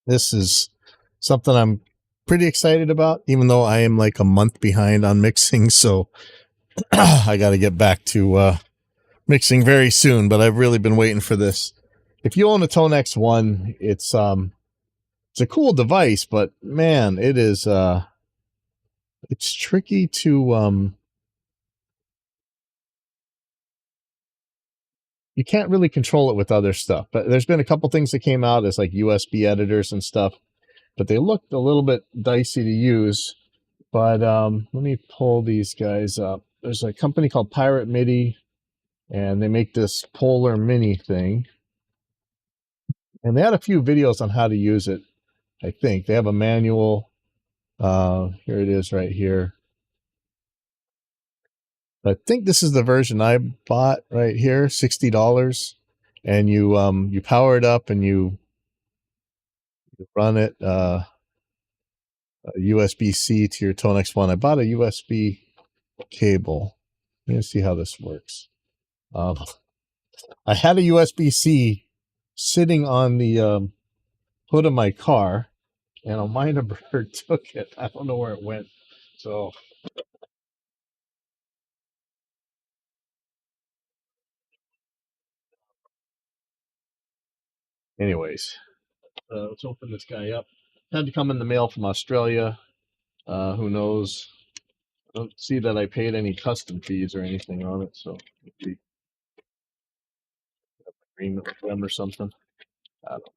This is something I'm pretty excited about, even though I am like a month behind on mixing. So I got to get back to mixing very soon. But I've really been waiting for this. If you own a Tonex One, it's a cool device, but man, it's tricky to you can't really control it with other stuff. But there's been a couple things that came out as like USB editors and stuff, but they looked a little bit dicey to use. But let me pull these guys up. There's a company called Pirate MIDI, and they make this Polar Mini thing. And they had a few videos on how to use it. I think they have a manual. Here it is, right here. I think this is the version I bought right here, $60, and you power it up and you run it USB-C to your Tonex One. I bought a USB cable. Let me see how this works. I had a USB-C sitting on the hood of my car, and a minor bird took it. I don't know where it went. So, anyways, let's open this guy up. Had to come in the mail from Australia. Who knows? I don't see that I paid any custom fees or anything on it, so maybe agreement with them or something. I don't know.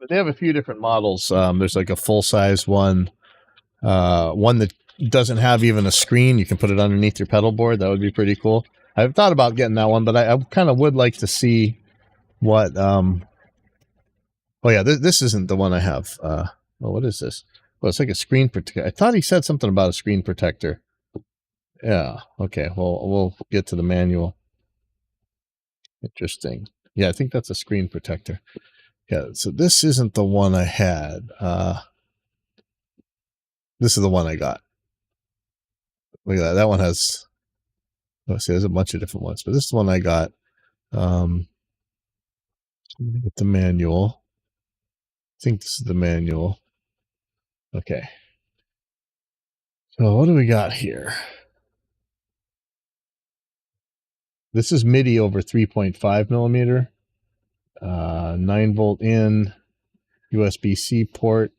They have a few different models. There's like a full size one, one that doesn't have even a screen. You can put it underneath your pedal board. That would be pretty cool. I've thought about getting that one, but I kind of would like to see what. Oh yeah, this isn't the one I have. What is this? Well, it's like a screen protector. I thought he said something about a screen protector. Yeah. Okay. Well, we'll get to the manual. Interesting. Yeah, I think that's a screen protector. Yeah. So this isn't the one I had. This is the one I got. Look at that. That one has. Let's see. There's a bunch of different ones, but this is the one I got. Let me get the manual. I think this is the manual. Okay. So what do we got here? This is MIDI over 3.5 millimeter, 9-volt in, USB-C port,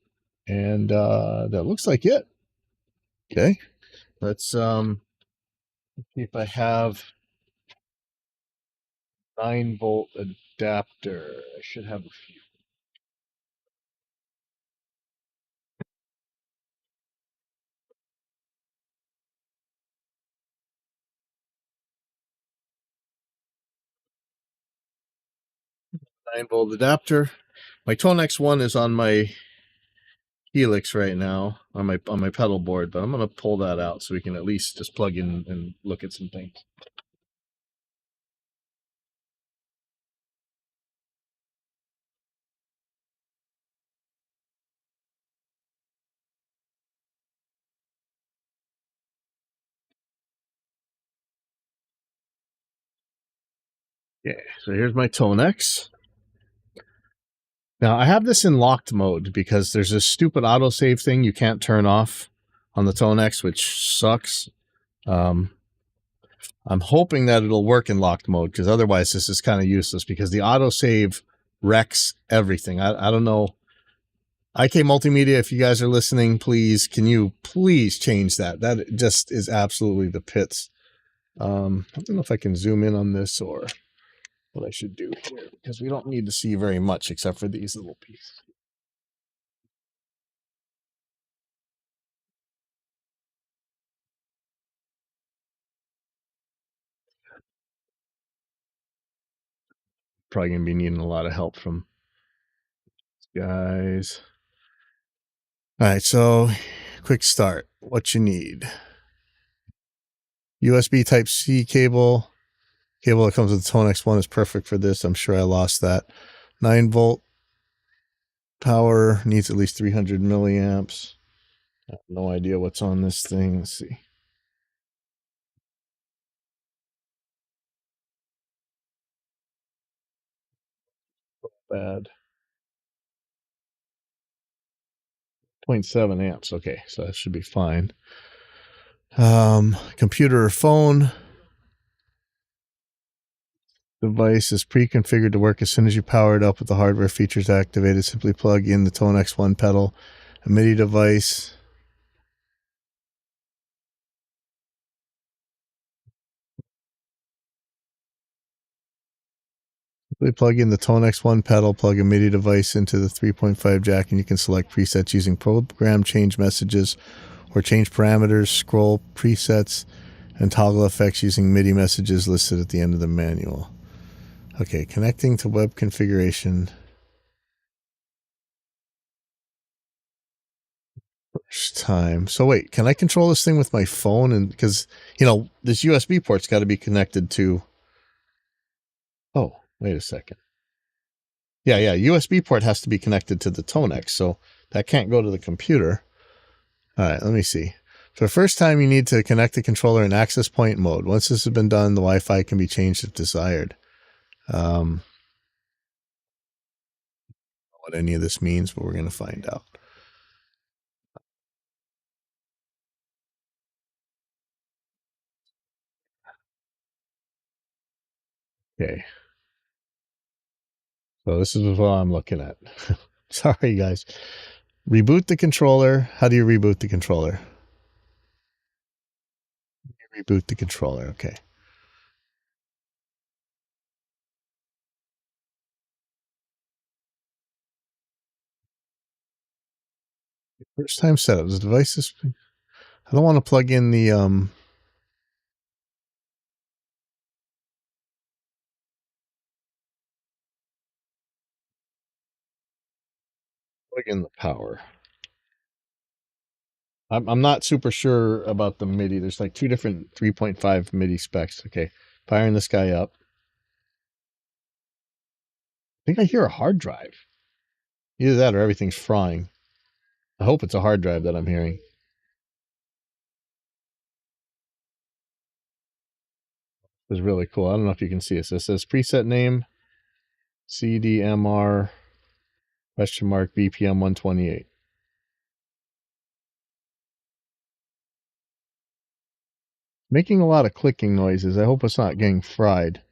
and that looks like it. Okay. Let's see if I have 9-volt adapter. I should have a few. Nine-volt adapter. My Tonex One is on my Helix right now on my pedal board, but I'm gonna pull that out so we can at least just plug in and look at some things. Okay, so here's my Tonex. Now I have this in locked mode because there's this stupid autosave thing you can't turn off on the Tonex, which sucks. I'm hoping that it'll work in locked mode because otherwise this is kind of useless because the autosave wrecks everything. I don't know. IK Multimedia, if you guys are listening, please, can you please change that? That just is absolutely the pits. I don't know if I can zoom in on this or what I should do here because we don't need to see very much except for these little pieces. Probably gonna be needing a lot of help from guys. All right, so quick start. What you need. USB Type-C cable. Cable that comes with the Tonex 1 is perfect for this. I'm sure I lost that. 9-volt power, needs at least 300 milliamps. I have no idea what's on this thing. Let's see. Bad. 0.7 amps. Okay, so that should be fine. Computer or phone. Device is pre-configured to work as soon as you power it up with the hardware features activated. Simply plug in the Tonex 1 pedal. A MIDI device. Simply plug in the Tonex 1 pedal, plug a MIDI device into the 3.5 jack, and you can select presets using program change messages or change parameters, scroll presets, and toggle effects using MIDI messages listed at the end of the manual. Okay, connecting to web configuration. First time. So wait, can I control this thing with my phone? And because, you know, this USB port's got to be connected to... Oh, wait a second. Yeah, USB port has to be connected to the Tonex, so that can't go to the computer. All right, let me see. For the first time, you need to connect the controller in access point mode. Once this has been done, the Wi-Fi can be changed if desired. What any of this means, but we're going to find out. Okay. So this is what I'm looking at. Sorry, guys. Reboot the controller. How do you reboot the controller? Reboot the controller. Okay. First time setup. The device is... I don't want to plug in the... plug in the power. I'm not super sure about the MIDI. There's like two different 3.5 MIDI specs. Okay, firing this guy up. I think I hear a hard drive. Either that or everything's frying. I hope it's a hard drive that I'm hearing. This is really cool. I don't know if you can see it. So it says preset name, CDMR, question mark, BPM 128. Making a lot of clicking noises. I hope it's not getting fried.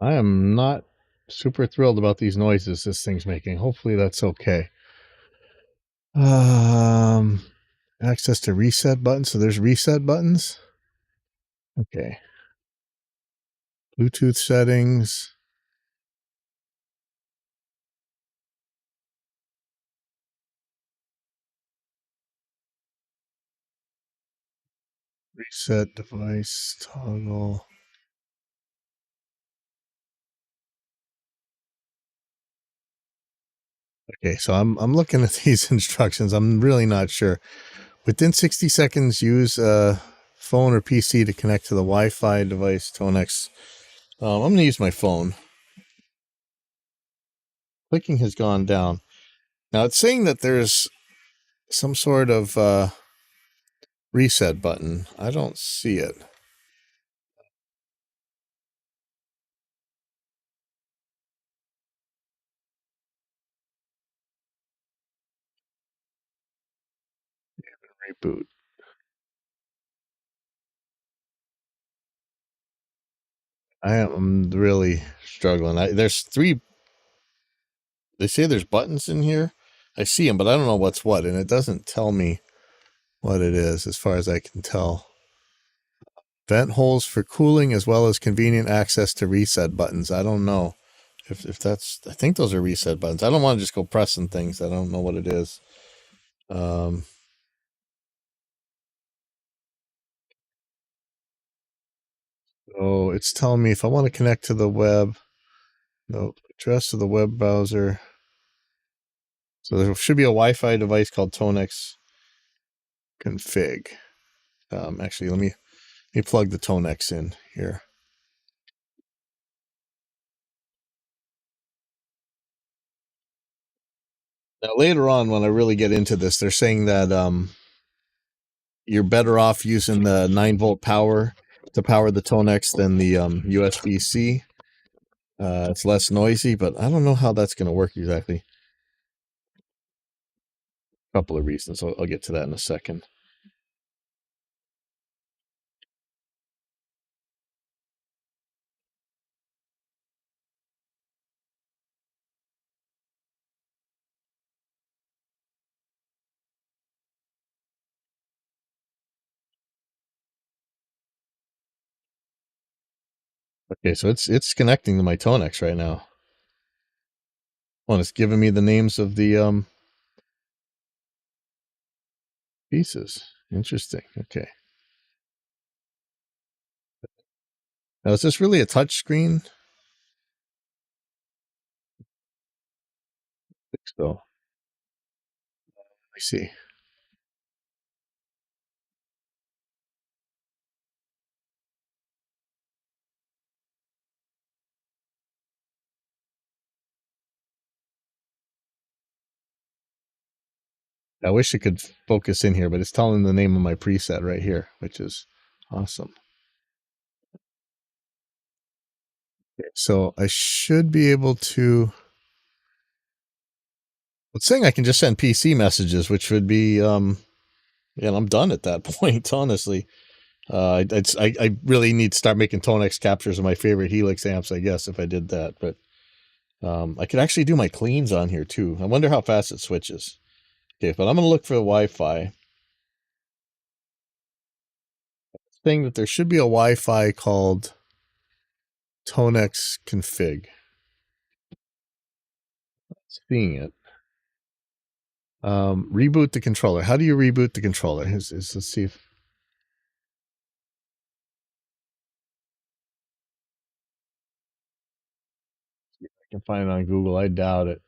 I am not super thrilled about these noises this thing's making. Hopefully that's okay. Access to reset buttons. So there's reset buttons. Okay. Bluetooth settings. Reset device toggle. Okay, so I'm looking at these instructions. I'm really not sure. Within 60 seconds, use a phone or PC to connect to the Wi-Fi device Tonex. I'm going to use my phone. Clicking has gone down. Now it's saying that there's some sort of reset button. I don't see it. Reboot. I am really struggling. There's three. They say there's buttons in here. I see them, but I don't know what's what, and it doesn't tell me what it is as far as I can tell. Vent holes for cooling as well as convenient access to reset buttons. I don't know if that's, I think those are reset buttons. I don't want to just go pressing things. I don't know what it is. So it's telling me if I want to connect to the web, no, address to the web browser. So there should be a Wi-Fi device called Tonex config. Actually, let me plug the Tonex in here. Now later on, when I really get into this, they're saying that you're better off using the 9-volt power to power the Tonex than the USB-C. It's less noisy, but I don't know how that's going to work exactly. A couple of reasons. I'll get to that in a second. Okay, so it's connecting to my Tonex right now. Oh, and it's giving me the names of the pieces. Interesting. Okay. Now, is this really a touch screen? I think so. Let me see. I wish it could focus in here, but it's telling the name of my preset right here, which is awesome. Okay, so I should be able to. It's saying I can just send PC messages, which would be, yeah, I'm done at that point, honestly. I really need to start making Tonex captures of my favorite Helix amps, I guess, if I did that. But I could actually do my cleans on here too. I wonder how fast it switches. Okay, but I'm going to look for the Wi-Fi. Saying that there should be a Wi-Fi called Tonex config. Seeing it. Reboot the controller. How do you reboot the controller? Let's see if I can find it on Google. I doubt it.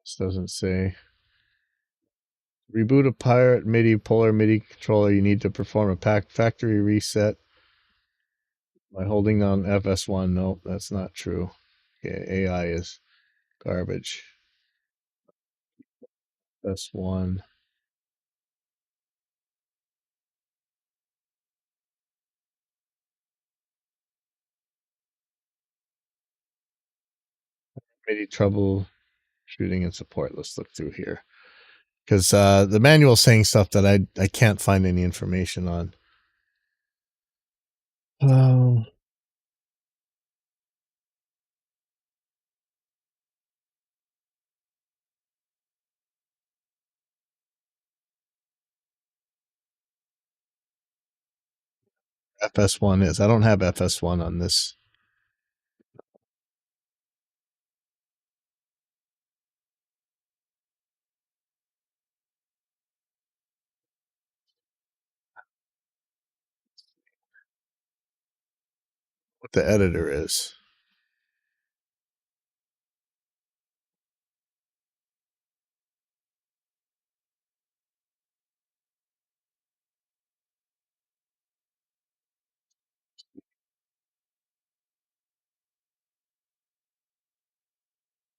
This doesn't say. Reboot a Pirate MIDI Polar MIDI controller. You need to perform a factory reset by holding on FS1. Nope, that's not true. Okay, AI is garbage. FS1. MIDI troubleshooting and support. Let's look through here. Because the manual is saying stuff that I can't find any information on. Oh. FS1 is. I don't have FS1 on this. What the editor is.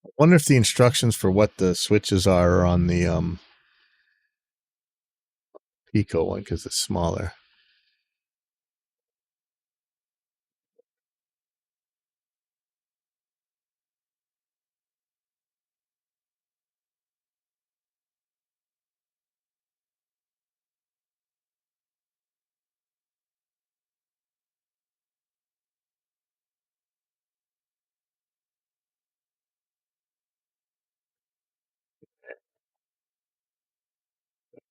I wonder if the instructions for what the switches are on the Pico one, because it's smaller.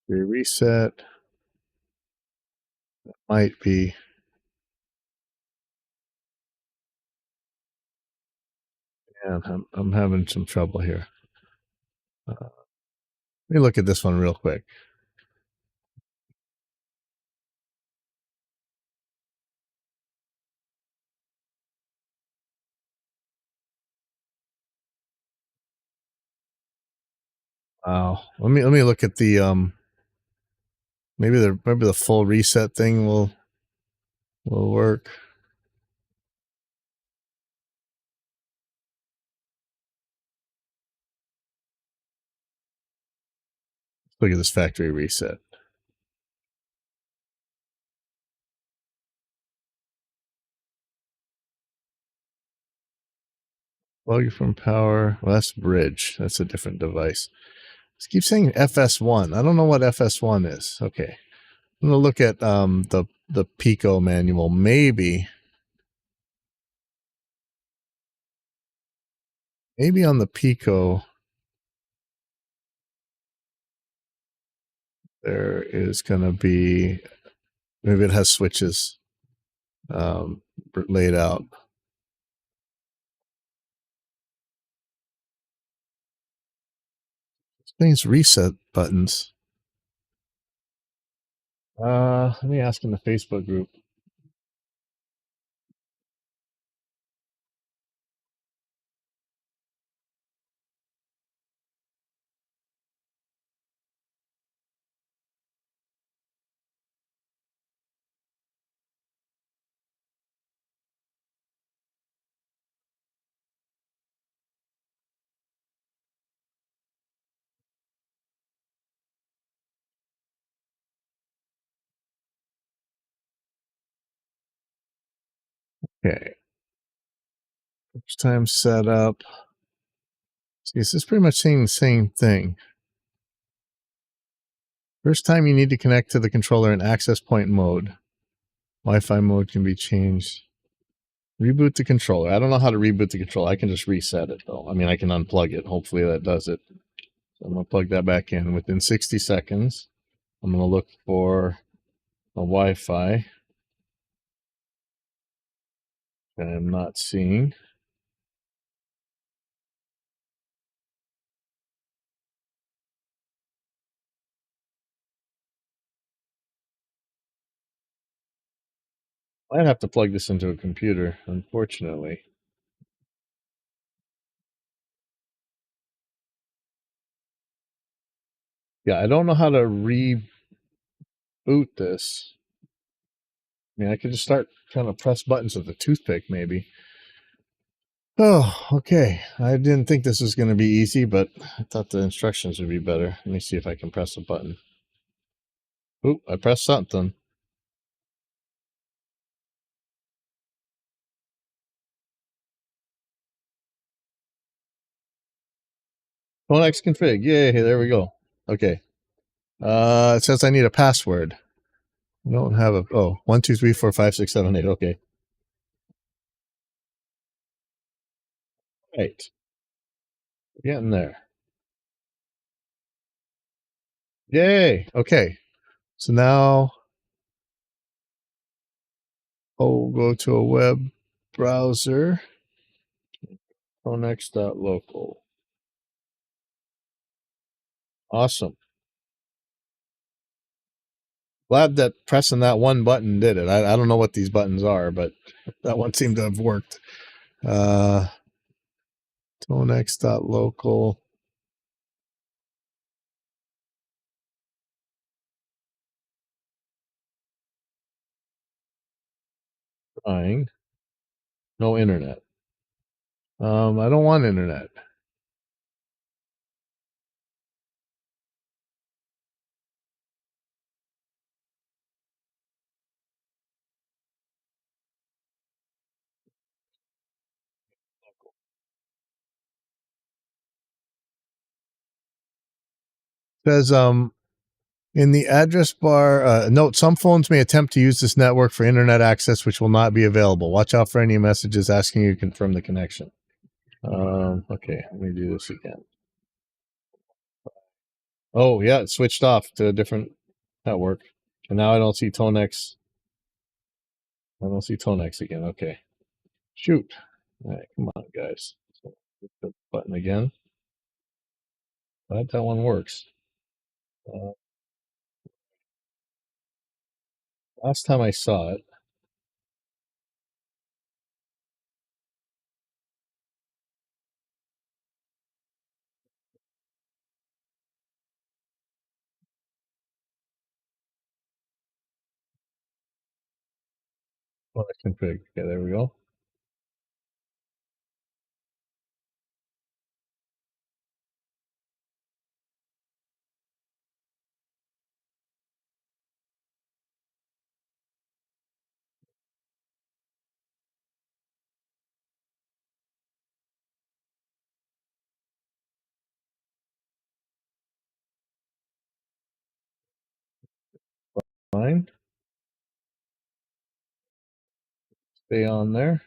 reset. That might be. Yeah, I'm having some trouble here. Let me look at this one real quick. Wow. Let me look at the maybe the full reset thing will work. Look at this factory reset. Plug from power. Well, that's bridge. That's a different device. Just keep saying FS1. I don't know what FS1 is. Okay. I'm gonna look at the Pico manual. Maybe on the Pico there is gonna be, maybe it has switches laid out. These reset buttons. Let me ask in the Facebook group. Okay. First time setup. See, this is pretty much saying the same thing. First time you need to connect to the controller in access point mode. Wi-Fi mode can be changed. Reboot the controller. I don't know how to reboot the controller. I can just reset it though. I mean, I can unplug it. Hopefully that does it. So I'm going to plug that back in. Within 60 seconds, I'm going to look for a Wi-Fi. I'm not seeing. I'd have to plug this into a computer, unfortunately. Yeah, I don't know how to reboot this. I mean, I could just start trying to press buttons with a toothpick, maybe. Oh, okay. I didn't think this was going to be easy, but I thought the instructions would be better. Let me see if I can press a button. Oop, I pressed something. Tonex config. Yay, there we go. Okay. It says I need a password. I don't have a, 1, 2, 3, 4, 5, 6, 7, 8. Okay. Right. Getting there. Yay. Okay. So now I'll go to a web browser. Tonex.local. Awesome. Glad that pressing that one button did it. I don't know what these buttons are, but that one seemed to have worked. Tonex.local. Trying. No internet. I don't want internet. It says in the address bar, note, some phones may attempt to use this network for internet access, which will not be available. Watch out for any messages asking you to confirm the connection. Okay, let me do this again. Oh, yeah, it switched off to a different network. And now I don't see Tonex. I don't see Tonex again. Okay. Shoot. All right, come on, guys. So, hit the button again. Glad that one works. Uh, last time I saw it, well, I config. Okay, there we go. Fine. Stay on there.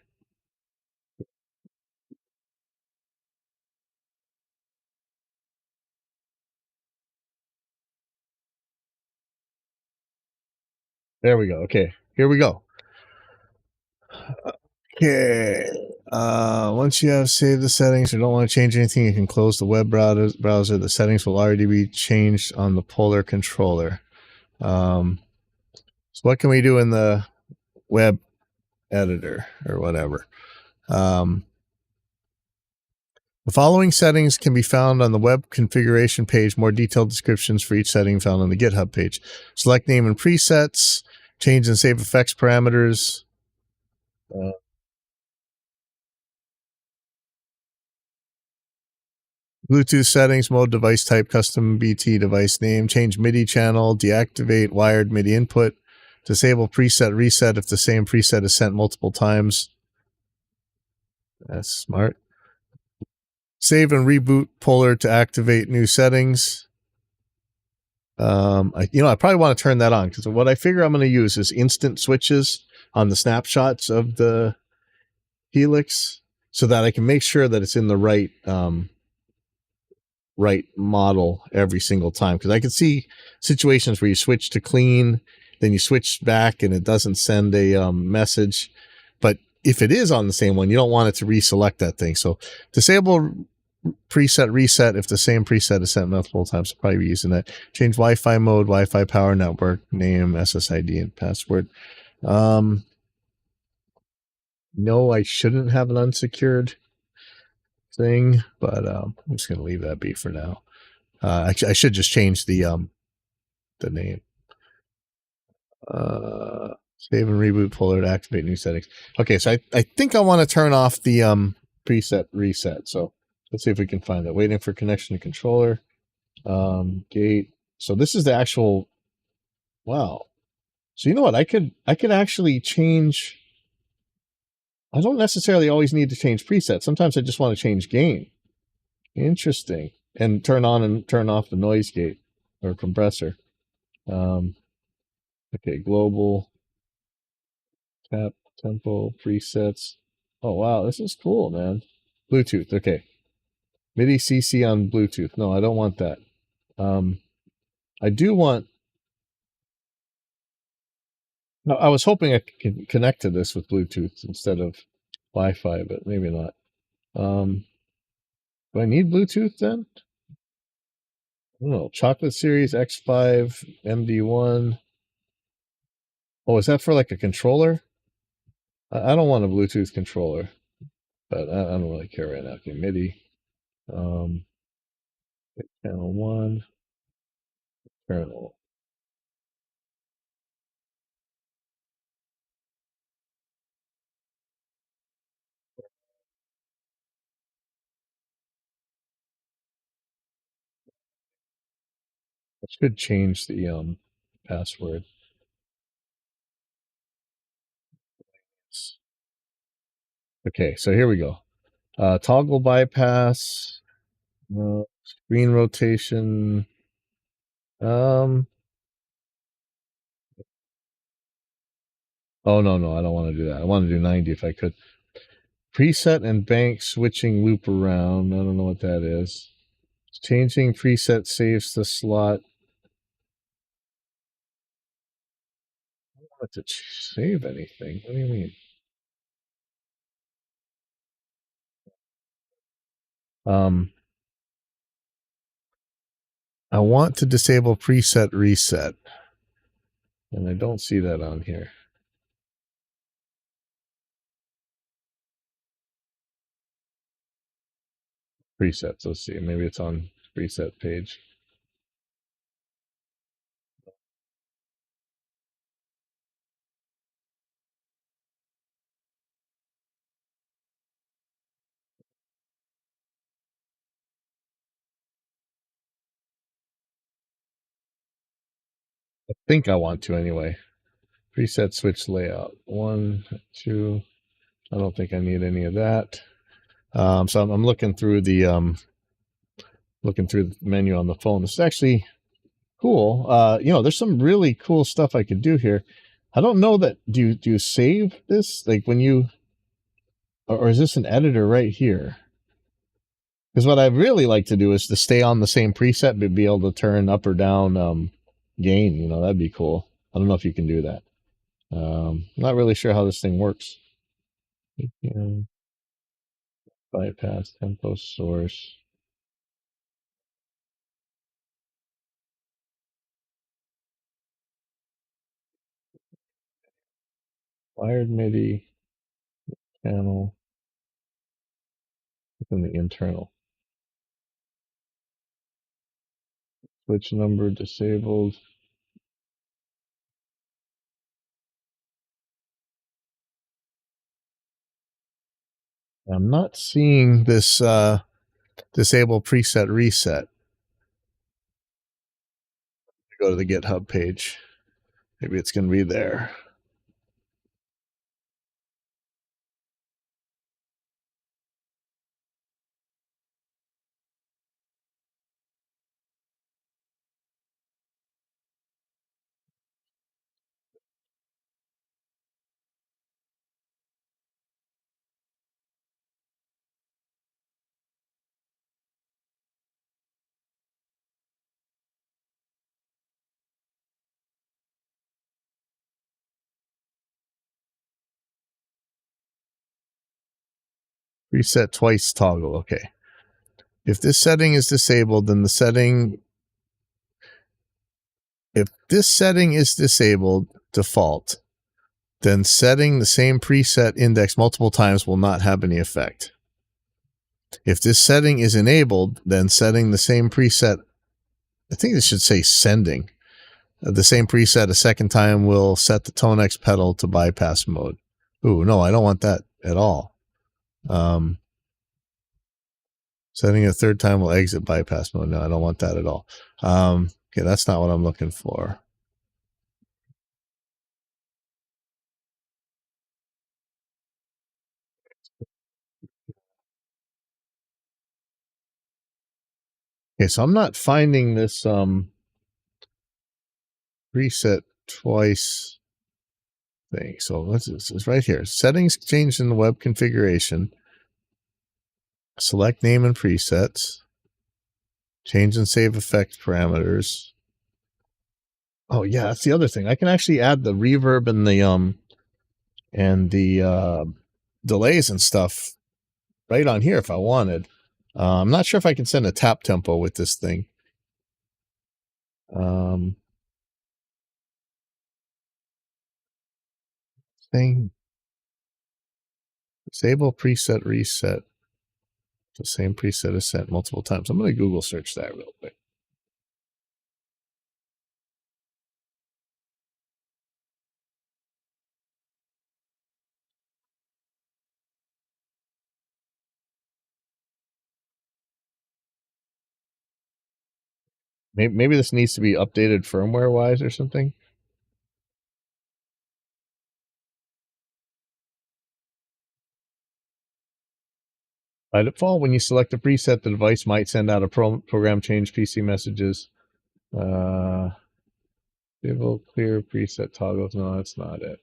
There we go. Okay, here we go. Okay. Once you have saved the settings or don't want to change anything, you can close the web browser. The settings will already be changed on the Polar controller. So what can we do in the web editor or whatever? The following settings can be found on the web configuration page. More detailed descriptions for each setting found on the GitHub page. Select name and presets, change and save effects parameters. Bluetooth settings, mode, device type, custom BT device name, change MIDI channel, deactivate wired MIDI input, disable preset reset if the same preset is sent multiple times. That's smart. Save and reboot Polar to activate new settings. I probably want to turn that on because what I figure I'm going to use is instant switches on the snapshots of the Helix so that I can make sure that it's in the right model every single time, because I can see situations where you switch to clean, then you switch back and it doesn't send a message. But if it is on the same one, you don't want it to reselect that thing. So disable preset reset if the same preset is sent multiple times. I'll probably be using that. Change Wi-Fi mode, Wi-Fi power network, name, SSID, and password. No, I shouldn't have an unsecured thing, but I'm just going to leave that be for now. Actually, I should just change the name. Save and reboot Polar to activate new settings. Okay, so I think I want to turn off the preset reset. So let's see if we can find that. Waiting for connection to controller. Gate. So this is the actual. Wow. So you know what? I could actually change. I don't necessarily always need to change presets. Sometimes I just want to change gain. Interesting. And turn on and turn off the noise gate or compressor. Okay, global, tap, tempo, presets. Oh, wow, this is cool, man. Bluetooth, okay. MIDI CC on Bluetooth. No, I don't want that. I do want... No, I was hoping I could connect to this with Bluetooth instead of Wi-Fi, but maybe not. Do I need Bluetooth then? I don't know. Chocolate Series X5 MD1. Oh, is that for like a controller? I don't want a Bluetooth controller, but I don't really care right now. Okay, MIDI. Channel 1. Kernel. I should change the password. Okay, so here we go. Toggle bypass, screen rotation. Oh no, I don't want to do that. I want to do 90 if I could. Preset and bank switching loop around. I don't know what that is. Changing preset saves the slot. I don't want it to save anything. What do you mean? I want to disable preset reset, and I don't see that on here. Presets, let's see, maybe it's on preset page. I think I want to anyway. Preset switch layout. 1, 2. I don't think I need any of that. So I'm looking through the menu on the phone. This is actually cool. There's some really cool stuff I could do here. I don't know that do you save this like when you, or is this an editor right here? Because what I'd really like to do is to stay on the same preset but be able to turn up or down gain. That'd be cool. I don't know if you can do that. I'm not really sure how this thing works. Bypass tempo source. Wired MIDI channel within the internal. Switch number disabled. I'm not seeing this disable preset reset. Go to the GitHub page. Maybe it's going to be there. Reset twice toggle. Okay. If this setting is disabled, then the setting, if this setting is disabled default, then setting the same preset index multiple times will not have any effect. If this setting is enabled, then setting the same preset, I think this should say sending, the same preset a second time will set the Tonex pedal to bypass mode. Ooh, no, I don't want that at all. Setting a third time will exit bypass mode. No, I don't want that at all. Okay, that's not what I'm looking for. Okay, so I'm not finding this reset twice thing. So what's this? It's right here. Settings changed in the web configuration. Select name and presets. Change and save effect parameters. Oh yeah, that's the other thing. I can actually add the reverb and the delays and stuff right on here if I wanted. I'm not sure if I can send a tap tempo with this thing. Disable preset reset. The same preset is set multiple times. I'm going to Google search that real quick. Maybe this needs to be updated firmware wise or something. By default, when you select a preset, the device might send out a program change PC messages. Disable clear preset toggles. No, that's not it.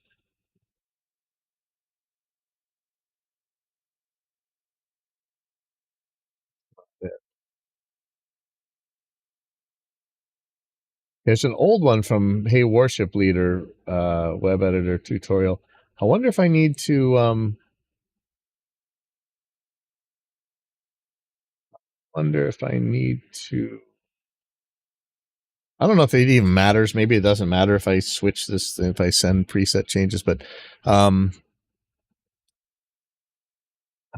There's an old one from Hey Warship Leader web editor tutorial. I wonder if I need to I don't know if it even matters. Maybe it doesn't matter if I switch this, if I send preset changes, but I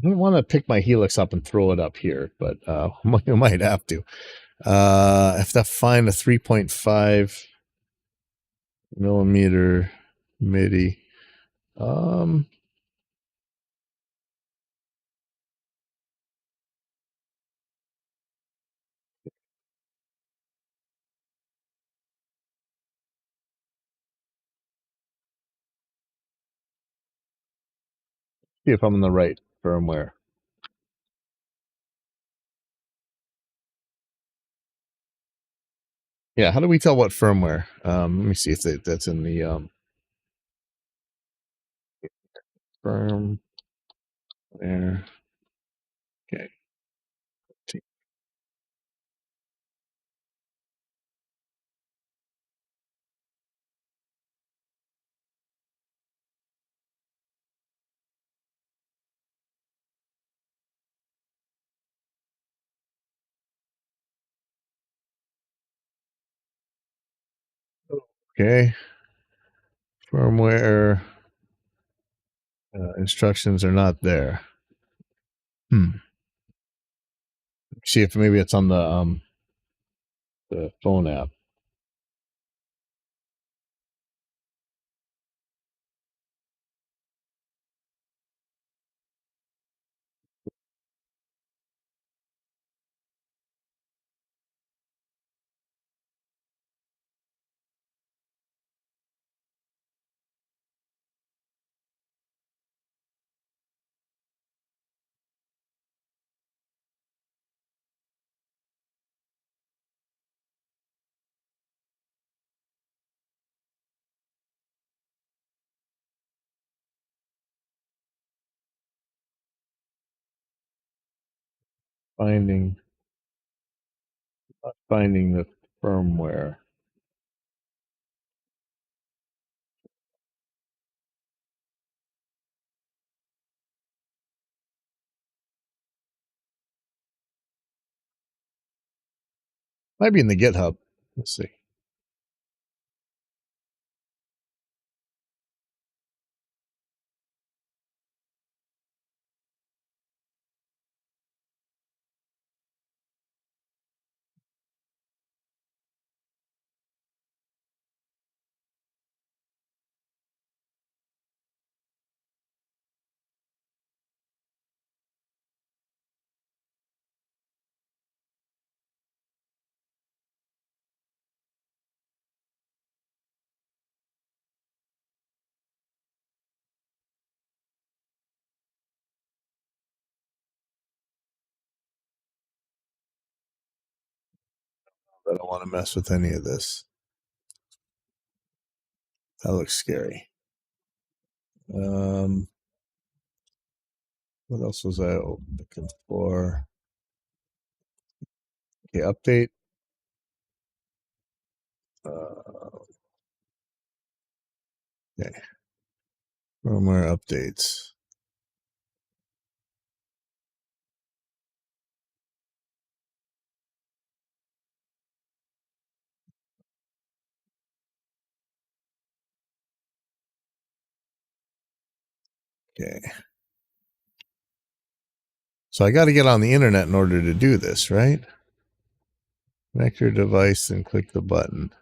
don't want to pick my Helix up and throw it up here, but you might have to. I have to find a 3.5 millimeter MIDI. See if I'm in the right firmware. Yeah, how do we tell what firmware? Let me see if that's in the firmware. Okay. Okay. Firmware instructions are not there. See if maybe it's on the phone app. Not finding the firmware. Might be in the GitHub. Let's see. I don't want to mess with any of this. That looks scary. What else was I looking for? Okay, update. Okay. Firmware updates. Okay. So I got to get on the internet in order to do this, right? Connect your device and click the button.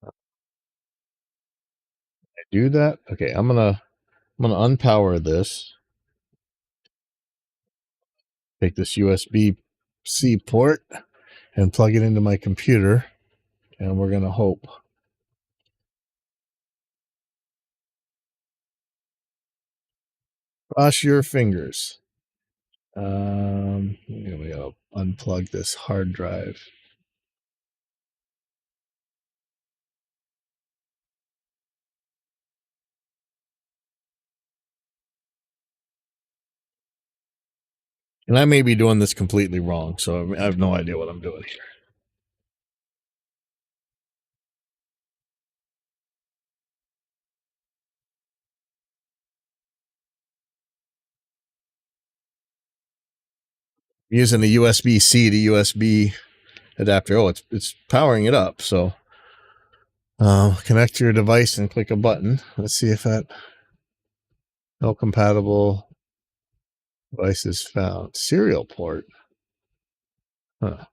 I do that? Okay, I'm gonna unpower this. Take this USB-C port and plug it into my computer, and we're gonna hope. Cross your fingers. We gotta unplug this hard drive. And I may be doing this completely wrong, so I have no idea what I'm doing here. using a USB-C to USB adapter. Oh, it's powering it up. So connect your device and click a button. Let's see if that no compatible device is found. Serial port. Huh.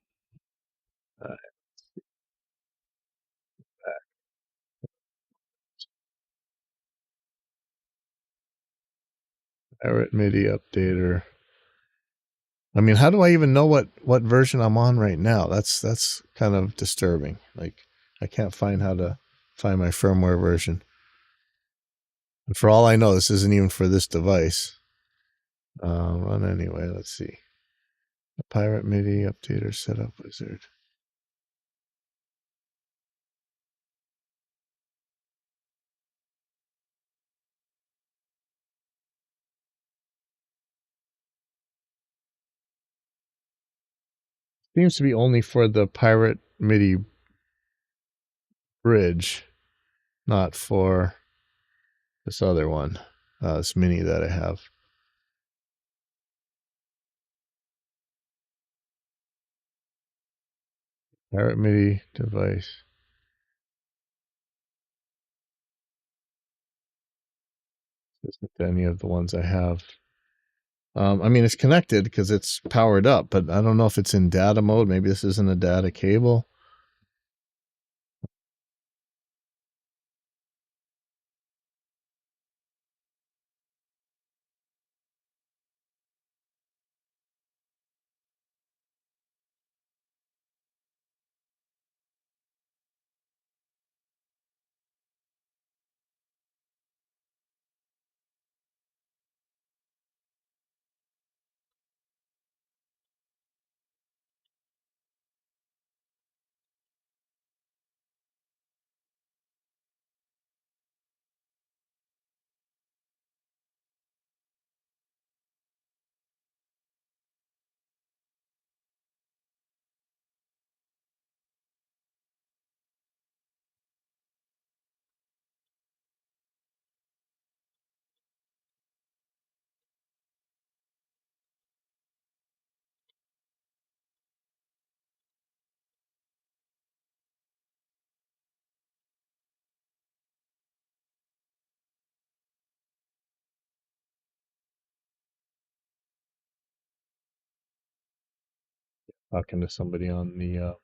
Pirate MIDI updater. I mean, how do I even know what version I'm on right now? That's kind of disturbing. Like, I can't find how to find my firmware version. And for all I know, this isn't even for this device. Run anyway. Let's see. A Pirate MIDI updater setup wizard. Seems to be only for the Pirate MIDI bridge, not for this other one, this mini that I have. Pirate MIDI device. This isn't any of the ones I have. I mean, it's connected because it's powered up, but I don't know if it's in data mode. Maybe this isn't a data cable. Talking to somebody on the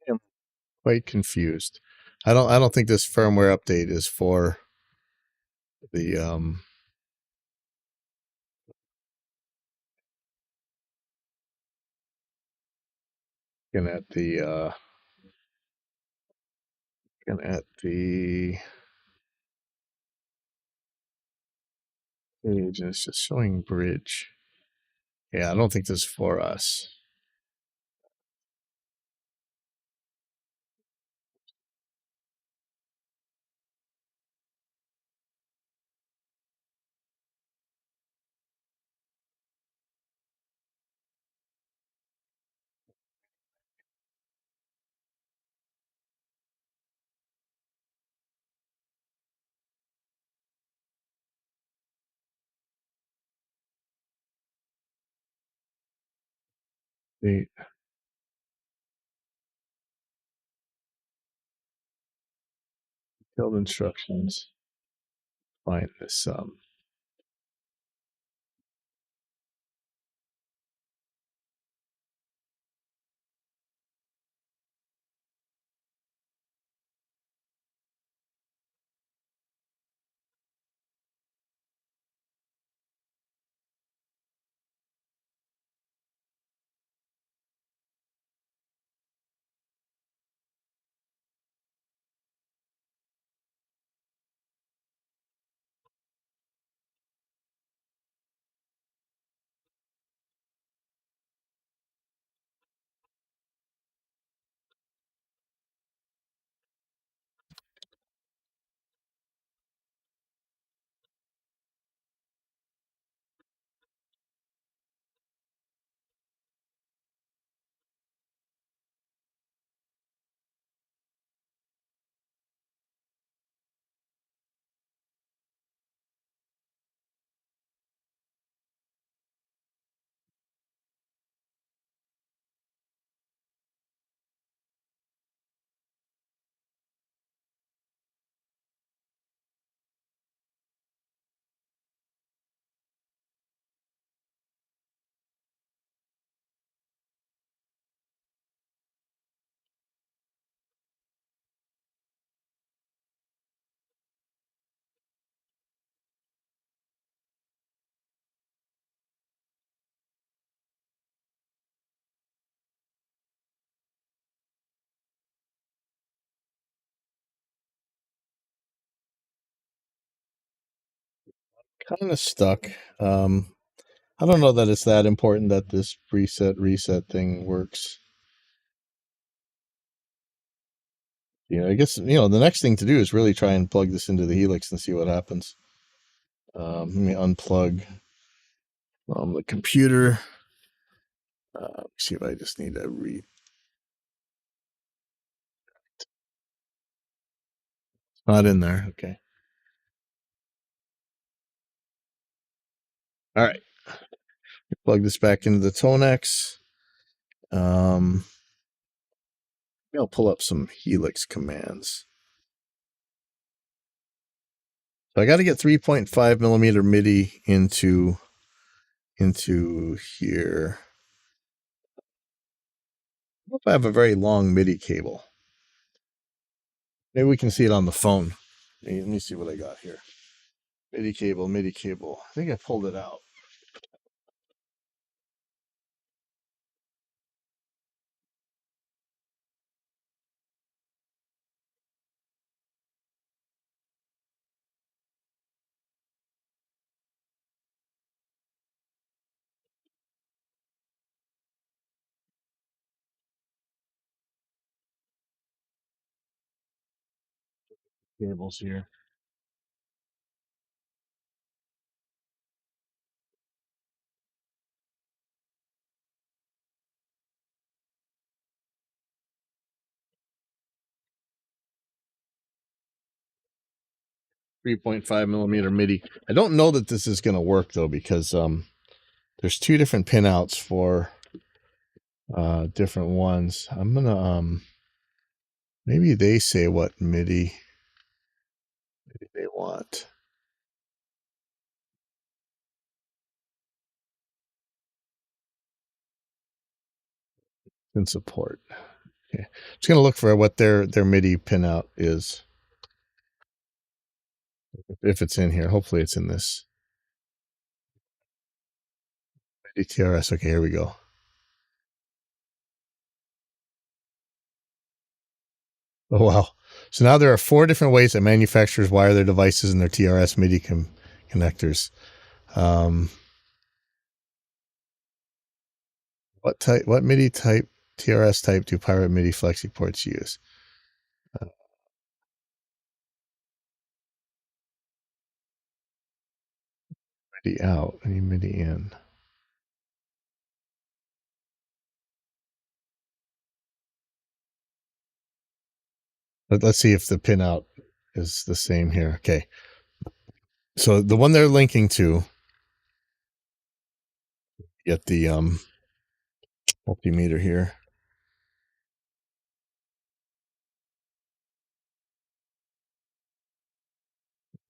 I'm quite confused. I don't think this firmware update is for the looking at the page and it's just showing bridge. Yeah, I don't think this is for us. The detailed instructions. Find this kind of stuck. I don't know that it's that important that this preset reset thing works. I guess, the next thing to do is really try and plug this into the Helix and see what happens. Let me unplug the computer. See if I just need to read. Not in there. Okay. All right. Plug this back into the Tonex. I'll pull up some Helix commands. So I got to get 3.5 millimeter MIDI into here. I hope I have a very long MIDI cable. Maybe we can see it on the phone. Let me see what I got here. MIDI cable, MIDI cable. I think I pulled it out. Cables here. .5 millimeter MIDI. I don't know that this is going to work though, because there's two different pinouts for different ones. I'm gonna maybe they say what MIDI they want. And support. Okay. Just gonna look for what their MIDI pinout is. If it's in here. Hopefully it's in this. MIDI TRS. Okay, here we go. Oh wow. So now there are 4 different ways that manufacturers wire their devices and their TRS MIDI connectors. What MIDI type, TRS type do Pirate MIDI Flexi ports use? MIDI out, I need MIDI in. Let's see if the pinout is the same here. Okay. So the one they're linking to, get the multimeter here.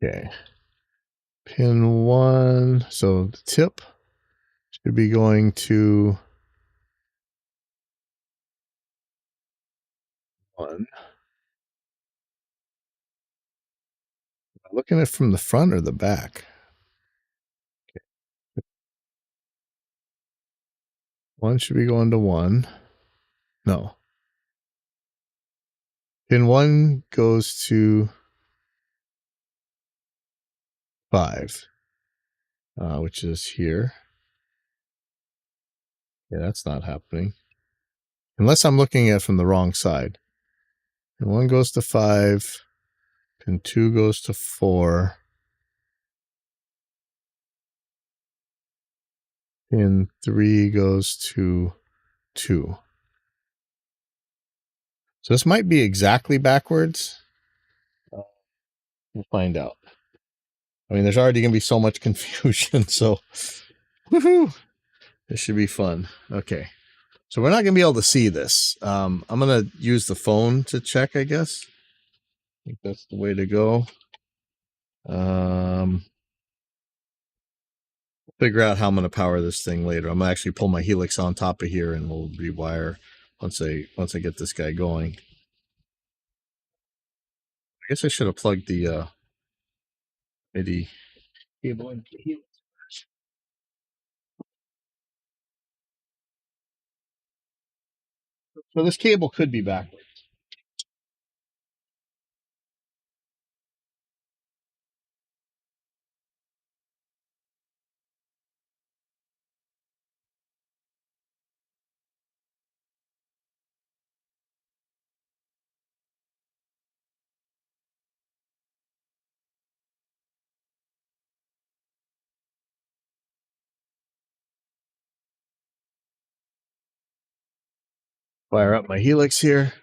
Okay. Pin 1. So the tip should be going to 1. Looking at it from the front or the back? Okay. 1 should be going to 1. No. Pin 1 goes to 5, which is here. Yeah, that's not happening. Unless I'm looking at it from the wrong side. Pin 1 goes to 5. Pin 2 goes to 4. Pin 3 goes to 2. So this might be exactly backwards. We'll find out. I mean, there's already going to be so much confusion, so woohoo! This should be fun. Okay. So we're not going to be able to see this. I'm going to use the phone to check, I guess. I think that's the way to go. Figure out how I'm going to power this thing later. I'm going to actually pull my Helix on top of here and we'll rewire once I get this guy going. I guess I should have plugged the MIDI cable into the Helix first. So this cable could be backwards. Fire up my Helix here.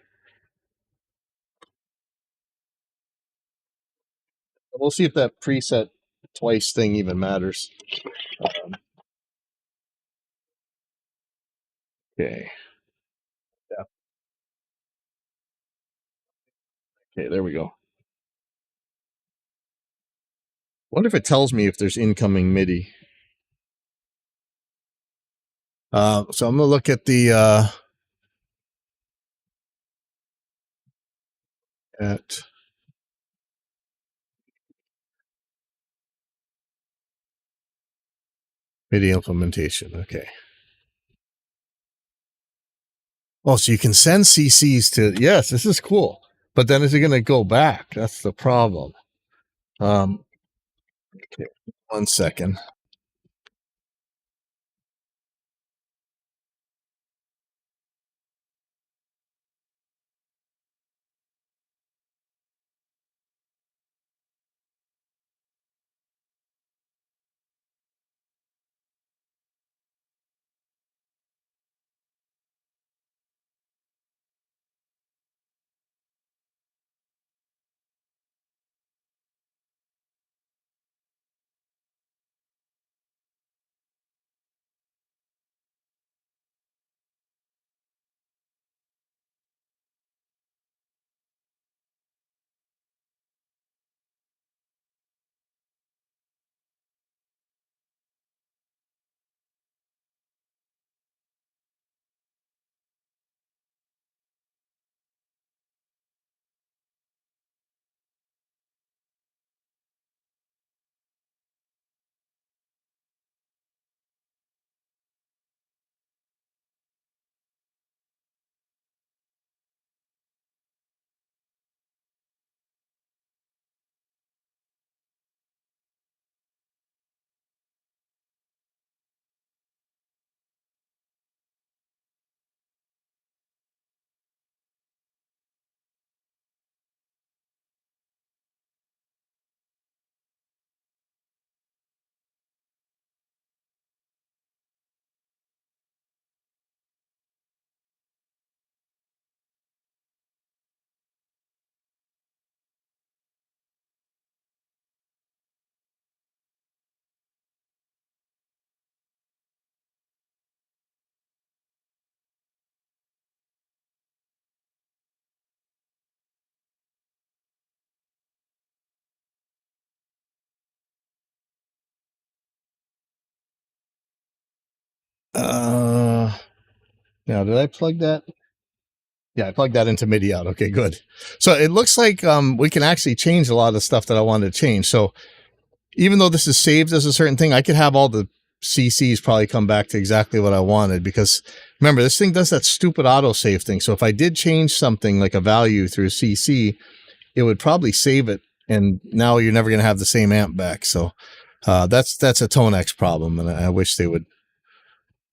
We'll see if that preset twice thing even matters. Okay. Yeah. Okay, there we go. Wonder if it tells me if there's incoming MIDI. So I'm gonna look at the at MIDI implementation. Okay. Oh, so you can send CCs to, yes, this is cool. But then is it going to go back? That's the problem. Okay, 1 second. Now, did I plug that? Yeah, I plugged that into MIDI out. Okay, good. So it looks like we can actually change a lot of the stuff that I wanted to change. So even though this is saved as a certain thing, I could have all the CCs probably come back to exactly what I wanted, because remember, this thing does that stupid autosave thing. So if I did change something like a value through CC, it would probably save it, and now you're never going to have the same amp back. So that's a Tonex problem, and I wish they would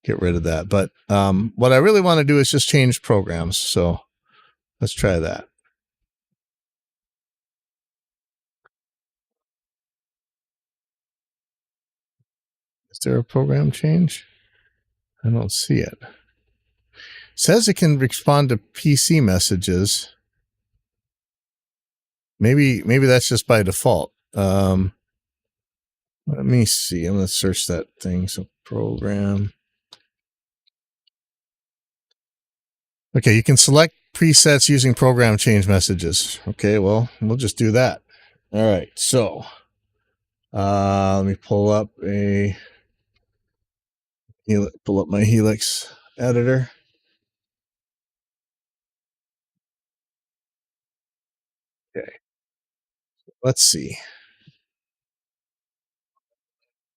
get rid of that. But what I really want to do is just change programs. So let's try that. Is there a program change? I don't see it. It says it can respond to PC messages. Maybe that's just by default. Let me see. I'm going to search that thing. So program. Okay, you can select presets using program change messages. Okay, well, we'll just do that. All right, so let me pull up my Helix editor. Okay, let's see.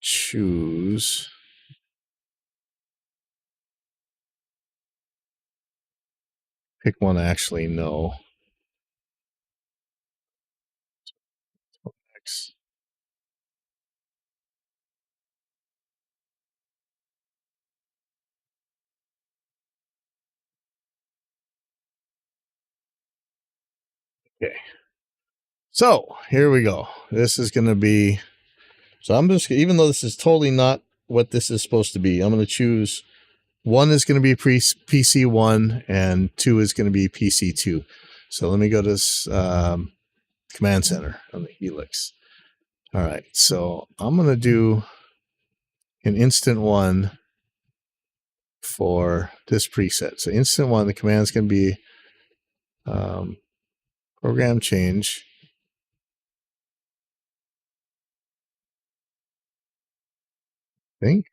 Choose. Pick one I actually know. Tonex. Okay. So here we go. This is going to be, so I'm just, even though this is totally not what this is supposed to be, I'm going to choose 1 is going to be PC1 and 2 is going to be PC2. So let me go to this command center on the Helix. All right, so I'm going to do an instant 1 for this preset. So instant 1, the command is going to be program change. I think.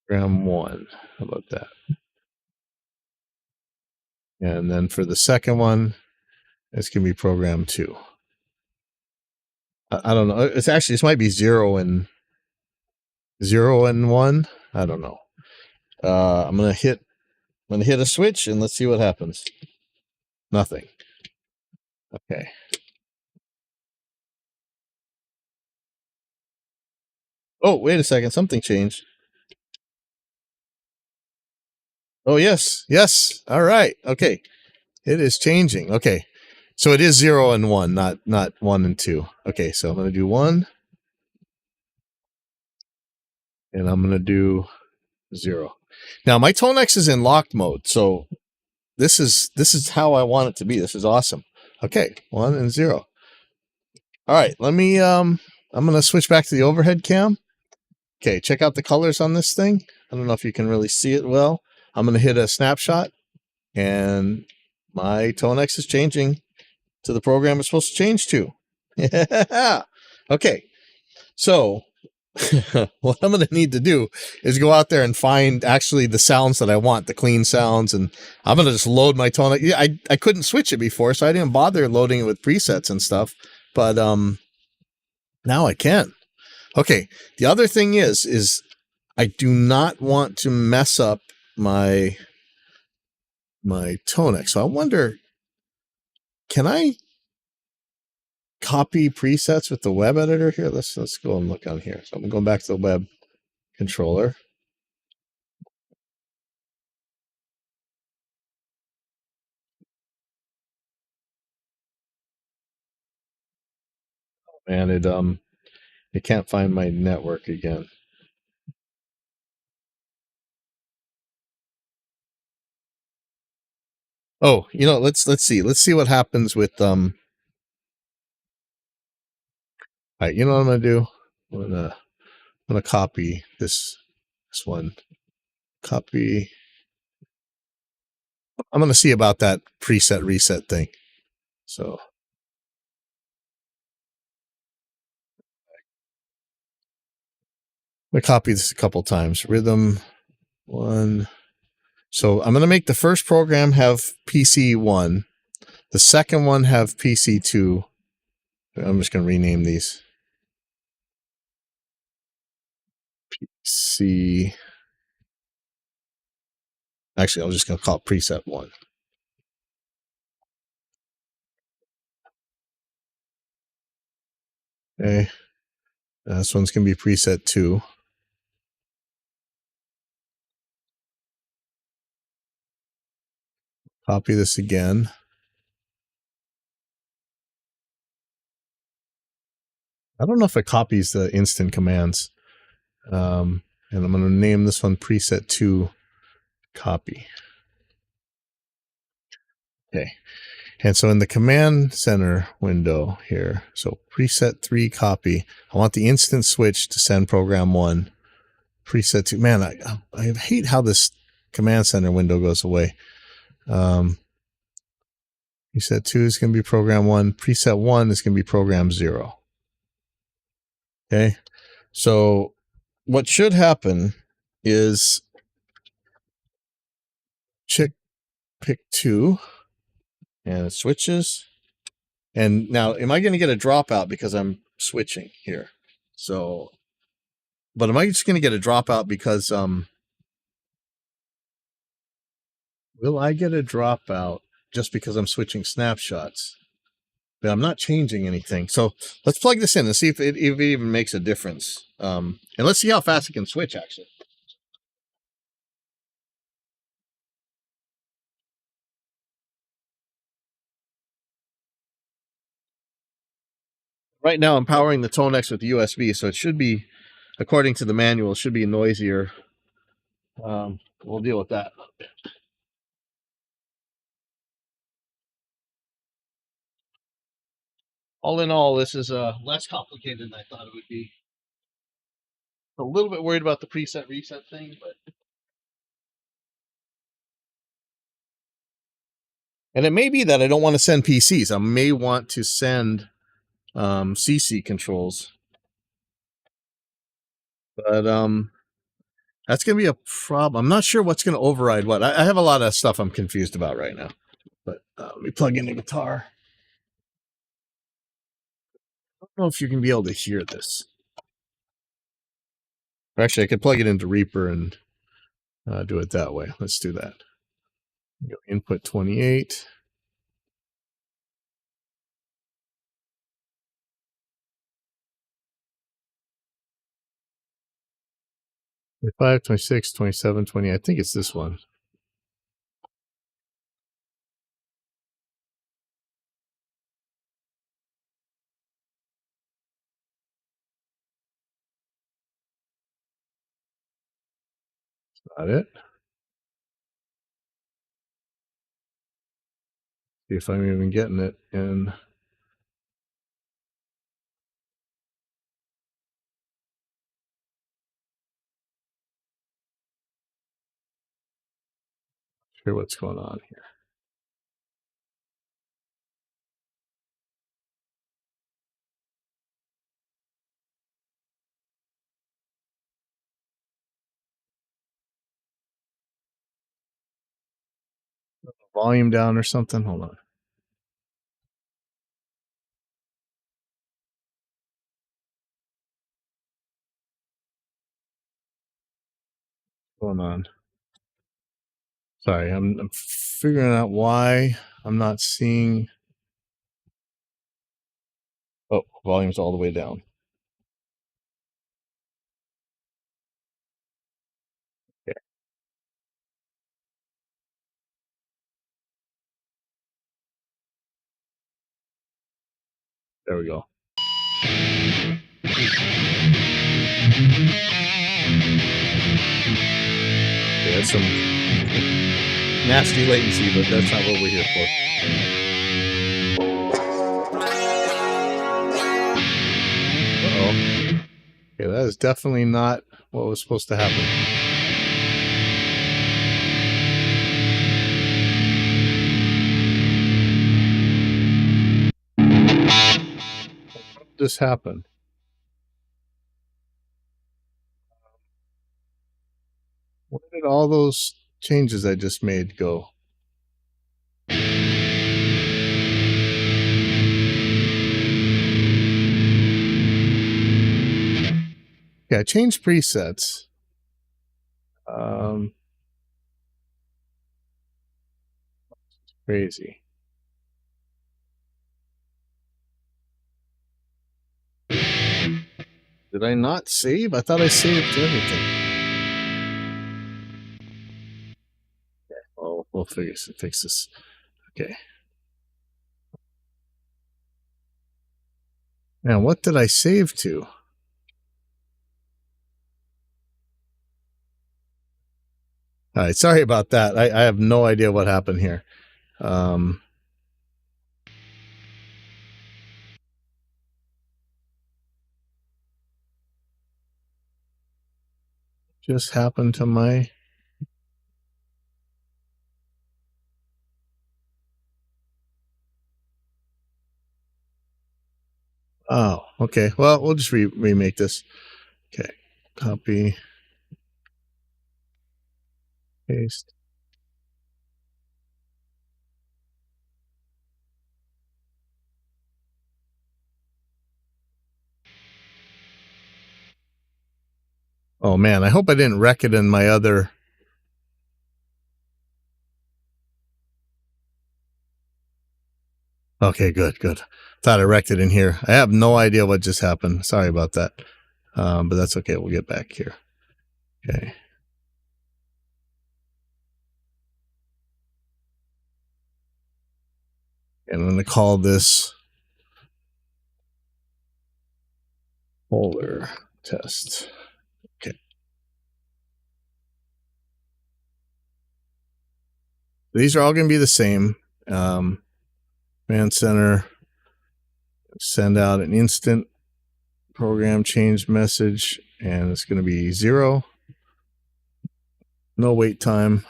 Program 1. How about that? And then for the second one, it's going to be program 2. I don't know. It's actually, this might be 0 and 1. I don't know. I'm going to hit a switch and let's see what happens. Nothing. Okay. Oh, wait a second. Something changed. Oh, yes. Yes. All right. Okay. It is changing. Okay. So it is 0 and 1, not 1 and 2. Okay. So I'm going to do 1. And I'm going to do 0. Now my Tonex is in locked mode. So this is how I want it to be. This is awesome. Okay. 1 and 0. All right. Let me, I'm going to switch back to the overhead cam. Okay. Check out the colors on this thing. I don't know if you can really see it well. I'm going to hit a snapshot and my Tonex is changing to the program it's supposed to change to. Yeah. Okay. So what I'm going to need to do is go out there and find actually the sounds that I want, the clean sounds. And I'm going to just load my Tonex. Yeah, I couldn't switch it before, so I didn't bother loading it with presets and stuff. But now I can. Okay. The other thing is I do not want to mess up my Tonex. So I wonder, can I copy presets with the web editor here? Let's go and look on here. So I'm going back to the web controller. And it can't find my network again. Oh, let's see. Let's see what happens with all right, you know what I'm gonna do? I'm gonna copy this one. Copy. I'm gonna see about that preset reset thing. So I'm gonna copy this a couple times. Rhythm 1. So I'm gonna make the first program have PC1, the second one have PC2. I'm just gonna rename these. PC. Actually, I'm just gonna call it preset 1. Okay. This one's gonna be preset 2. Copy this again. I don't know if it copies the instant commands. And I'm going to name this one preset 2 copy. Okay. And so in the command center window here, so preset 3 copy, I want the instant switch to send program 1. Preset 2. Man, I hate how this command center window goes away. Preset 2 is going to be program 1. Preset 1 is going to be program 0. Okay. So what should happen is pick 2 and it switches. And now, am I going to get a dropout because I'm switching here? So, but am I just going to get a dropout because, will I get a dropout just because I'm switching snapshots? But I'm not changing anything. So let's plug this in and see if it even makes a difference. And let's see how fast it can switch, actually. Right now, I'm powering the Tonex with USB, so it should be according to the manual, it should be noisier. We'll deal with that. All in all, this is less complicated than I thought it would be. A little bit worried about the preset reset thing, but and it may be that I don't want to send PCs. I may want to send CC controls, but that's gonna be a problem. I'm not sure what's gonna override what. I have a lot of stuff I'm confused about right now. But let me plug in the guitar. I don't know if you can be able to hear this. Actually, I could plug it into Reaper and do it that way. Let's do that. Go input 28. 25, 26, 27, 20. I think it's this one. Got it. See if I'm even getting it in. Sure what's going on here. Volume down or something. Hold on. What's going on? Sorry, I'm figuring out why I'm not seeing. Oh, volume's all the way down. Okay. There we go. Okay, that's some nasty latency, but that's not what we're here for. Uh-oh. Okay, that is definitely not what was supposed to happen. What just happened? Where did all those changes I just made go? Yeah, I changed presets. Crazy. Did I not save? I thought I saved everything. Okay, well, we'll fix this. Okay. Now, what did I save to? All right, sorry about that. I have no idea what happened here. Just happened to my... Oh, okay. Well, we'll just remake this. Okay. Copy. Paste. Oh, man. I hope I didn't wreck it in my other... Okay, good. Thought I wrecked it in here. I have no idea what just happened. Sorry about that. But that's okay. We'll get back here. Okay. And I'm going to call this polar test. These are all going to be the same. Command center, send out an instant program change message, and it's going to be 0. No wait time.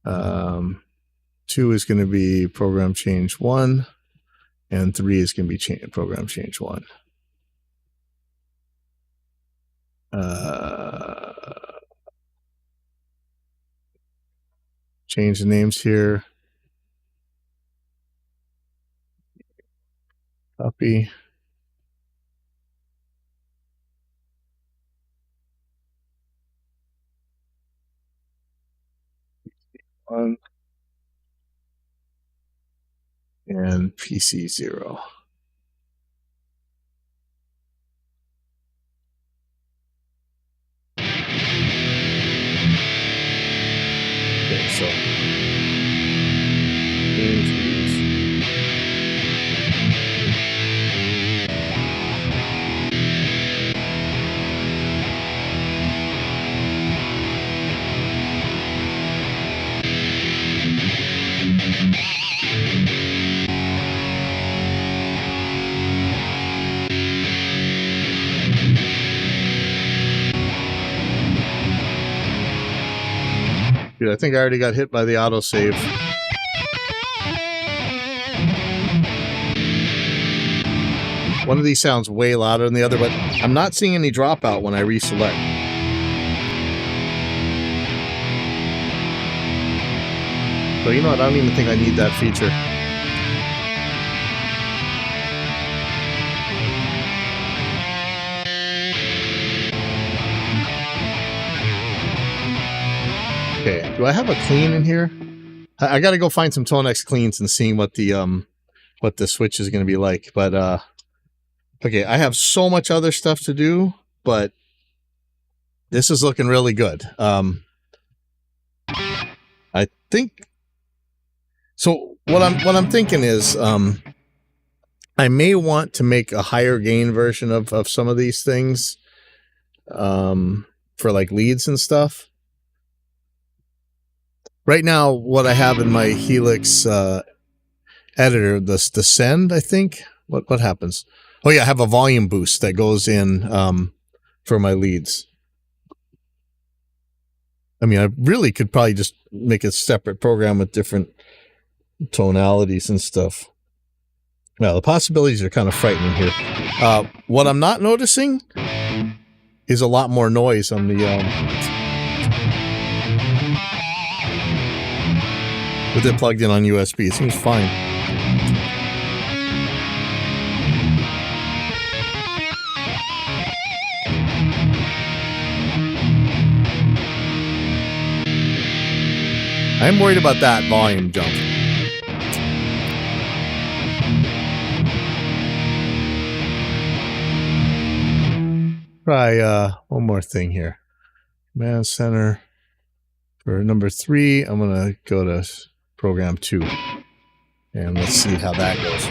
2 is going to be program change 1, and 3 is going to be program change 1. Change the names here. Copy. One. And PC 0. Okay, so change these. Dude, I think I already got hit by the autosave. One of these sounds way louder than the other, but I'm not seeing any dropout when I reselect. So you know what, I don't even think I need that feature. Okay, do I have a clean in here? I got to go find some Tonex cleans and see what the switch is going to be like. But okay, I have so much other stuff to do, but this is looking really good. I think so. What I'm thinking is I may want to make a higher gain version of some of these things for like leads and stuff. Right now, what I have in my Helix editor, the send, I think. What happens? Oh yeah, I have a volume boost that goes in for my leads. I mean, I really could probably just make a separate program with different tonalities and stuff. Now, the possibilities are kind of frightening here. What I'm not noticing is a lot more noise on the... with it plugged in on USB. It seems fine. I'm worried about that volume jump. Try one more thing here. Command center. For number 3, I'm going to go to program 2. And let's see how that goes.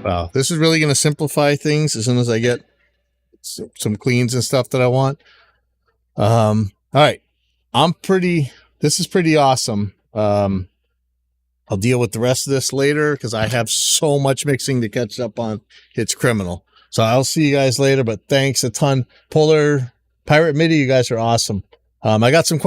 Wow, this is really going to simplify things as soon as I get some cleans and stuff that I want. All right, this is pretty awesome. I'll deal with the rest of this later because I have so much mixing to catch up on. It's criminal. So I'll see you guys later, but thanks a ton. Polar Pirate MIDI, you guys are awesome. I got some questions.